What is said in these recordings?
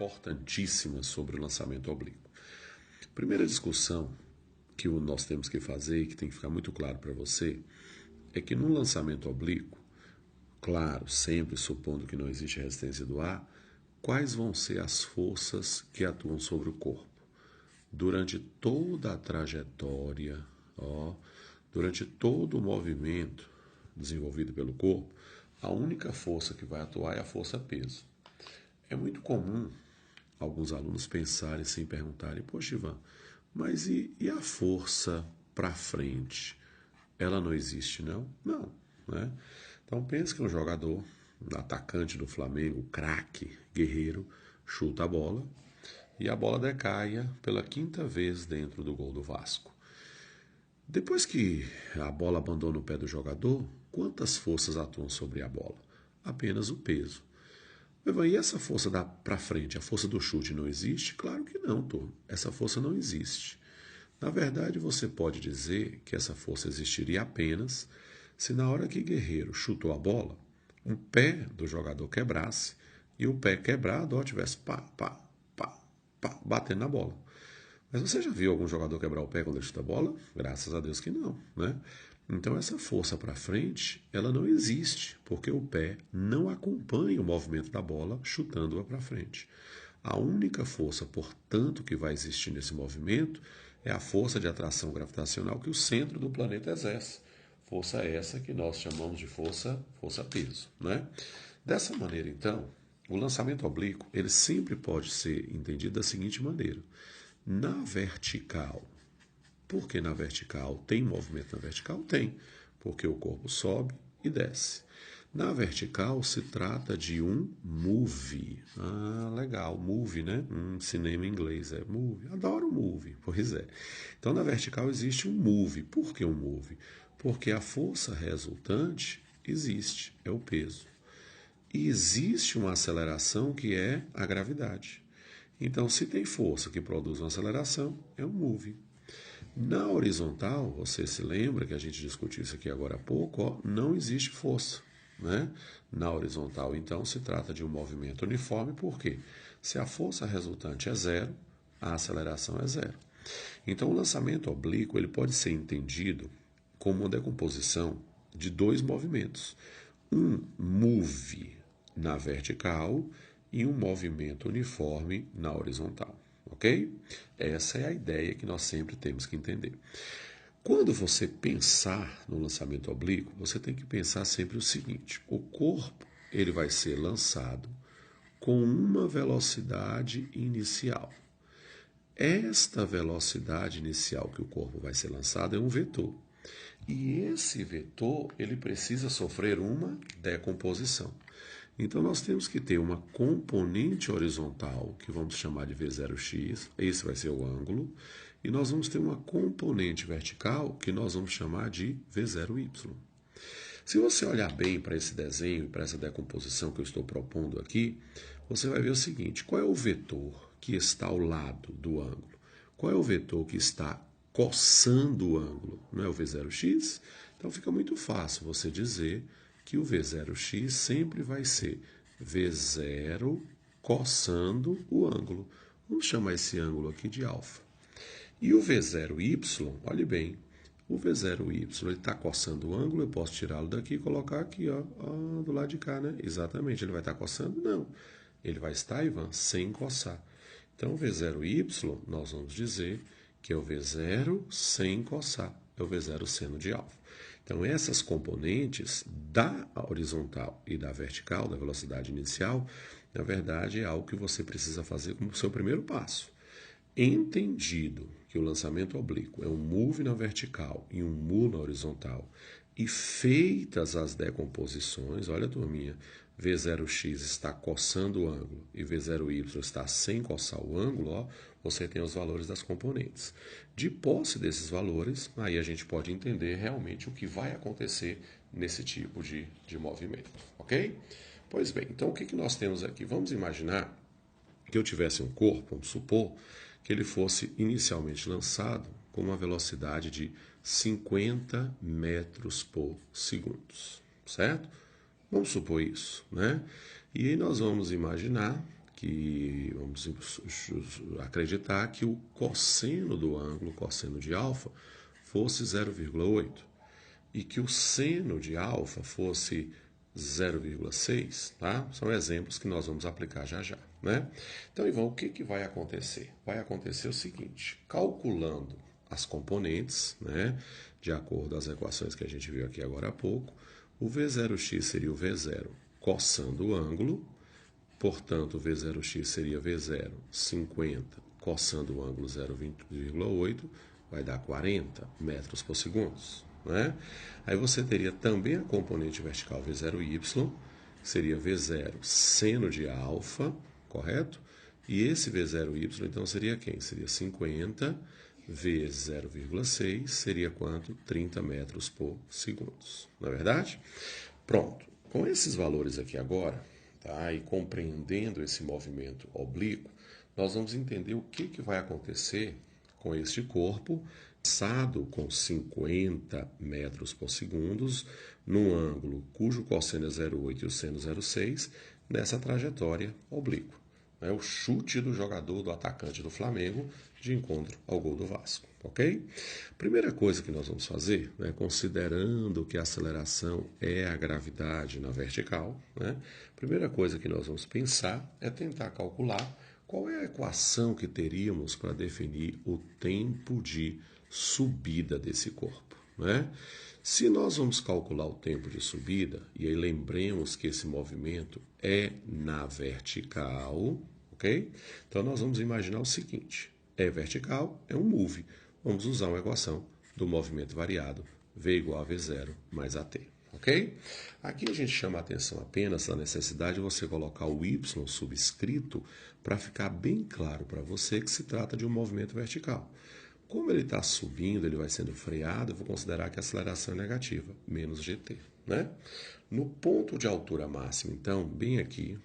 importantíssimas sobre o lançamento oblíquo. Primeira discussão que nós temos que fazer e que tem que ficar muito claro para você é que no lançamento oblíquo, claro, sempre supondo que não existe resistência do ar, quais vão ser as forças que atuam sobre o corpo? Durante toda a trajetória, durante todo o movimento desenvolvido pelo corpo, a única força que vai atuar é a força-peso. É muito comum alguns alunos pensarem assim, perguntarem, poxa Ivan, mas e a força para frente? Ela não existe, não? Não, né? Então pense que um jogador, atacante do Flamengo, craque, guerreiro, chuta a bola e a bola decaia pela 5ª vez dentro do gol do Vasco. Depois que a bola abandona o pé do jogador, quantas forças atuam sobre a bola? Apenas o peso. E essa força para frente, a força do chute não existe? Claro que não, turma. Essa força não existe. Na verdade, você pode dizer que essa força existiria apenas se na hora que Guerreiro chutou a bola, um pé do jogador quebrasse e o pé quebrado tivesse batendo na bola. Mas você já viu algum jogador quebrar o pé quando ele chuta a bola? Graças a Deus que não, né? Então essa força para frente, ela não existe, porque o pé não acompanha o movimento da bola chutando-a para frente. A única força, portanto, que vai existir nesse movimento é a força de atração gravitacional que o centro do planeta exerce. Força essa que nós chamamos de força-peso, né? Dessa maneira, então, o lançamento oblíquo, ele sempre pode ser entendido da seguinte maneira. Na vertical, por que na vertical? Tem movimento na vertical? Tem, porque o corpo sobe e desce. Na vertical se trata de um move. Ah, legal, move, né? Cinema em inglês é move. Adoro move, pois é. Então na vertical existe um move. Por que um move? Porque a força resultante existe, é o peso. E existe uma aceleração que é a gravidade. Então, se tem força que produz uma aceleração, é um move. Na horizontal, você se lembra que a gente discutiu isso aqui agora há pouco, não existe força, né? Na horizontal, então, se trata de um movimento uniforme, por quê? Se a força resultante é zero, a aceleração é zero. Então, o lançamento oblíquo ele pode ser entendido como uma decomposição de dois movimentos. Um move na vertical e um movimento uniforme na horizontal, ok? Essa é a ideia que nós sempre temos que entender. Quando você pensar no lançamento oblíquo, você tem que pensar sempre o seguinte: o corpo ele vai ser lançado com uma velocidade inicial. Esta velocidade inicial que o corpo vai ser lançado é um vetor. E esse vetor ele precisa sofrer uma decomposição. Então, nós temos que ter uma componente horizontal, que vamos chamar de V0x, esse vai ser o ângulo, e nós vamos ter uma componente vertical, que nós vamos chamar de V0y. Se você olhar bem para esse desenho e para essa decomposição que eu estou propondo aqui, você vai ver o seguinte: qual é o vetor que está ao lado do ângulo? Qual é o vetor que está coçando o ângulo? Não é o V0x? Então, fica muito fácil você dizer que o V0x sempre vai ser V0 coçando o ângulo. Vamos chamar esse ângulo aqui de alfa. E o V0y, olhe bem, o V0y está coçando o ângulo, eu posso tirá-lo daqui e colocar aqui, do lado de cá, né? Exatamente, ele vai estar coçando? Não. Ele vai estar, Ivan, sem coçar. Então, o V0y, nós vamos dizer que é o V0 sem coçar, é o V0 seno de alfa. Então, essas componentes da horizontal e da vertical, da velocidade inicial, na verdade, é algo que você precisa fazer como seu primeiro passo. Entendido que o lançamento oblíquo é um move na vertical e um move na horizontal, e feitas as decomposições, olha, turminha, V0x está coçando o ângulo e V0y está sem coçar o ângulo, você tem os valores das componentes. De posse desses valores, aí a gente pode entender realmente o que vai acontecer nesse tipo de movimento, ok? Pois bem, então o que nós temos aqui? Vamos imaginar que eu tivesse um corpo, vamos supor, que ele fosse inicialmente lançado com uma velocidade de 50 metros por segundo, certo? Vamos supor isso, né? E aí nós vamos imaginar que vamos acreditar que o cosseno do ângulo, cosseno de alfa, fosse 0,8 e que o seno de alfa fosse 0,6, tá? São exemplos que nós vamos aplicar já já, né? Então, Ivan, o que vai acontecer? Vai acontecer o seguinte, calculando as componentes, né, de acordo com as equações que a gente viu aqui agora há pouco, o V0x seria o V0 cossando o ângulo, portanto, o V0x seria V0 50 cossando o ângulo 0,8, vai dar 40 metros por segundo, né? Aí você teria também a componente vertical V0y, que seria V0 seno de alfa, correto? E esse V0y, então, seria quem? Seria 50 vezes 0,6, seria quanto? 30 metros por segundo, não é verdade? Pronto. Com esses valores aqui agora, tá? E compreendendo esse movimento oblíquo, nós vamos entender o que vai acontecer com este corpo, lançado com 50 metros por segundo, num ângulo cujo cosseno é 0,8 e o seno 0,6, nessa trajetória oblíqua. É o chute do jogador, do atacante do Flamengo, de encontro ao gol do Vasco, ok? Primeira coisa que nós vamos fazer, né, considerando que a aceleração é a gravidade na vertical, né, primeira coisa que nós vamos pensar é tentar calcular qual é a equação que teríamos para definir o tempo de subida desse corpo, né? Se nós vamos calcular o tempo de subida, e aí lembremos que esse movimento é na vertical, ok? Então nós vamos imaginar o seguinte, é vertical, é um move. Vamos usar uma equação do movimento variado, V igual a V0 mais AT, ok? Aqui a gente chama a atenção apenas da necessidade de você colocar o Y subscrito para ficar bem claro para você que se trata de um movimento vertical. Como ele está subindo, ele vai sendo freado, eu vou considerar que a aceleração é negativa, menos gt, né? No ponto de altura máxima, então, bem aqui,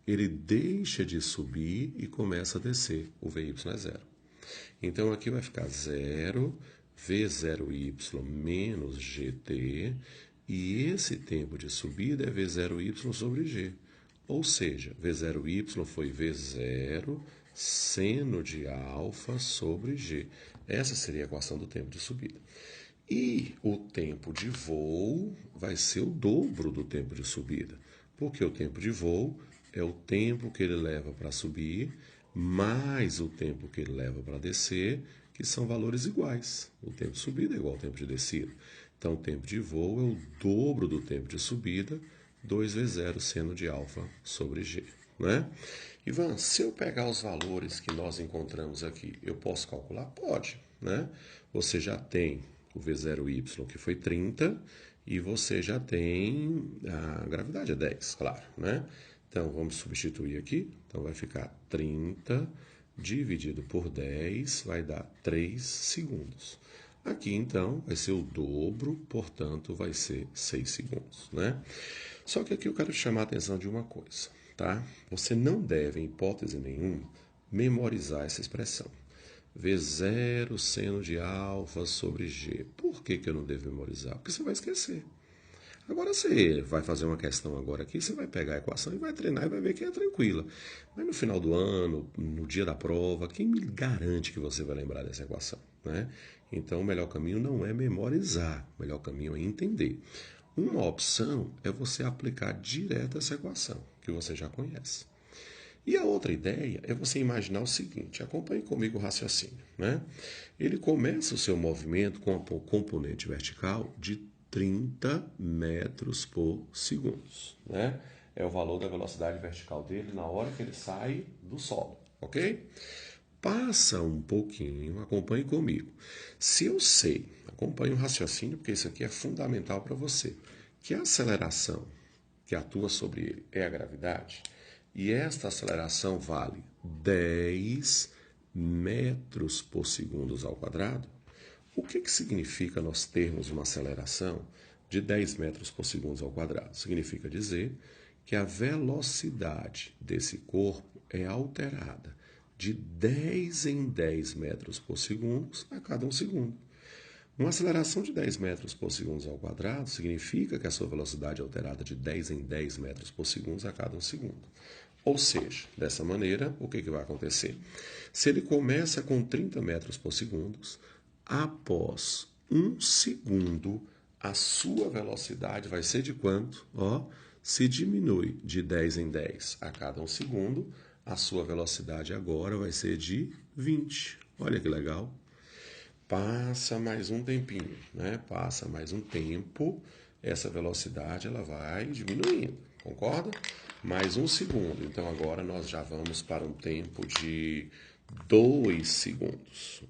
ele deixa de subir e começa a descer, o Vy é zero. Então, aqui vai ficar 0, V0y menos gt, e esse tempo de subida é V0y sobre g. Ou seja, V0y foi V0 seno de alfa sobre g. Essa seria a equação do tempo de subida. E o tempo de voo vai ser o dobro do tempo de subida, porque o tempo de voo é o tempo que ele leva para subir, mais o tempo que ele leva para descer, que são valores iguais. O tempo de subida é igual ao tempo de descida. Então, o tempo de voo é o dobro do tempo de subida, 2V0 seno de alfa sobre g, né? Ivan, se eu pegar os valores que nós encontramos aqui, eu posso calcular? Pode, né? Você já tem o V0y, que foi 30, e você já tem a gravidade é 10, claro, né? Então, vamos substituir aqui. Então, vai ficar 30 dividido por 10, vai dar 3 segundos. Aqui, então, vai ser o dobro, portanto, vai ser 6 segundos, né? Só que aqui eu quero te chamar a atenção de uma coisa, tá? Você não deve, em hipótese nenhuma, memorizar essa expressão. V0 seno de alfa sobre g. Por que eu não devo memorizar? Porque você vai esquecer. Agora você vai fazer uma questão agora aqui, você vai pegar a equação e vai treinar e vai ver que é tranquila. Mas no final do ano, no dia da prova, quem me garante que você vai lembrar dessa equação, né? Então o melhor caminho não é memorizar, o melhor caminho é entender. Uma opção é você aplicar direto essa equação, que você já conhece. E a outra ideia é você imaginar o seguinte, acompanhe comigo o raciocínio, né? Ele começa o seu movimento com a componente vertical de 30 metros por segundo, né? É o valor da velocidade vertical dele na hora que ele sai do solo, ok? Passa um pouquinho, acompanhe comigo. Se eu sei, acompanhe o raciocínio, porque isso aqui é fundamental para você, que a aceleração que atua sobre ele é a gravidade, e esta aceleração vale 10 metros por segundo ao quadrado, o que significa nós termos uma aceleração de 10 metros por segundo ao quadrado? Significa dizer que a velocidade desse corpo é alterada de 10 em 10 metros por segundo a cada 1 segundo. Uma aceleração de 10 metros por segundo ao quadrado significa que a sua velocidade é alterada de 10 em 10 metros por segundo a cada 1 segundo. Ou seja, dessa maneira, o que vai acontecer? Se ele começa com 30 metros por segundo, após 1 segundo, a sua velocidade vai ser de quanto? Se diminui de 10 em 10 a cada 1 segundo, a sua velocidade agora vai ser de 20. Olha que legal. Passa mais um tempinho, né? Passa mais um tempo, essa velocidade ela vai diminuindo, concorda? Mais 1 segundo. Então agora nós já vamos para um tempo de 2 segundos.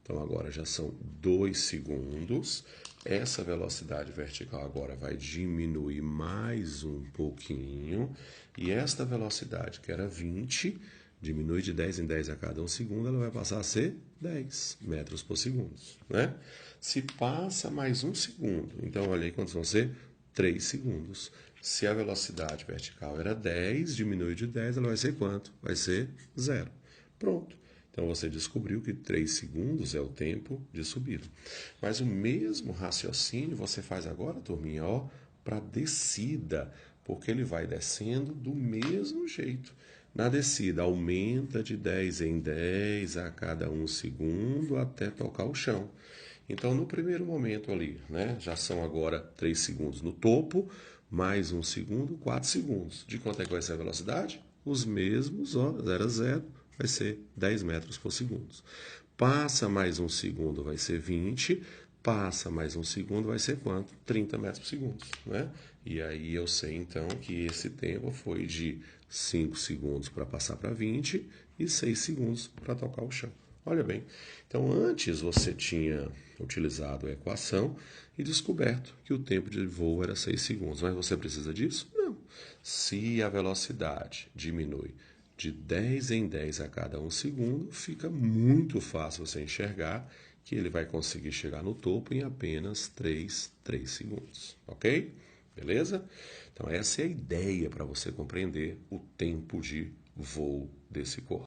Então agora já são 2 segundos. Essa velocidade vertical agora vai diminuir mais um pouquinho. E esta velocidade, que era 20, diminui de 10 em 10 a cada 1 segundo, ela vai passar a ser 10 metros por segundo, né? Se passa mais 1 segundo, então olha aí quantos vão ser? 3 segundos. Se a velocidade vertical era 10, diminui de 10, ela vai ser quanto? Vai ser 0. Pronto. Então você descobriu que 3 segundos é o tempo de subida. Mas o mesmo raciocínio você faz agora, turminha, para descida, porque ele vai descendo do mesmo jeito. Na descida, aumenta de 10 em 10 a cada 1 segundo até tocar o chão. Então, no primeiro momento ali, né, já são agora 3 segundos no topo, mais 1 segundo, 4 segundos. De quanto é que vai ser a velocidade? Os mesmos, 0 a 0, vai ser 10 metros por segundo. Passa mais 1 segundo, vai ser 20. Passa mais 1 segundo, vai ser quanto? 30 metros por segundo, né? E aí eu sei, então, que esse tempo foi de 5 segundos para passar para 20 e 6 segundos para tocar o chão. Olha bem, então antes você tinha utilizado a equação e descoberto que o tempo de voo era 6 segundos, mas você precisa disso? Não. Se a velocidade diminui de 10 em 10 a cada 1 segundo, fica muito fácil você enxergar que ele vai conseguir chegar no topo em apenas 3 segundos, ok? Beleza? Então essa é a ideia para você compreender o tempo de voo desse corpo.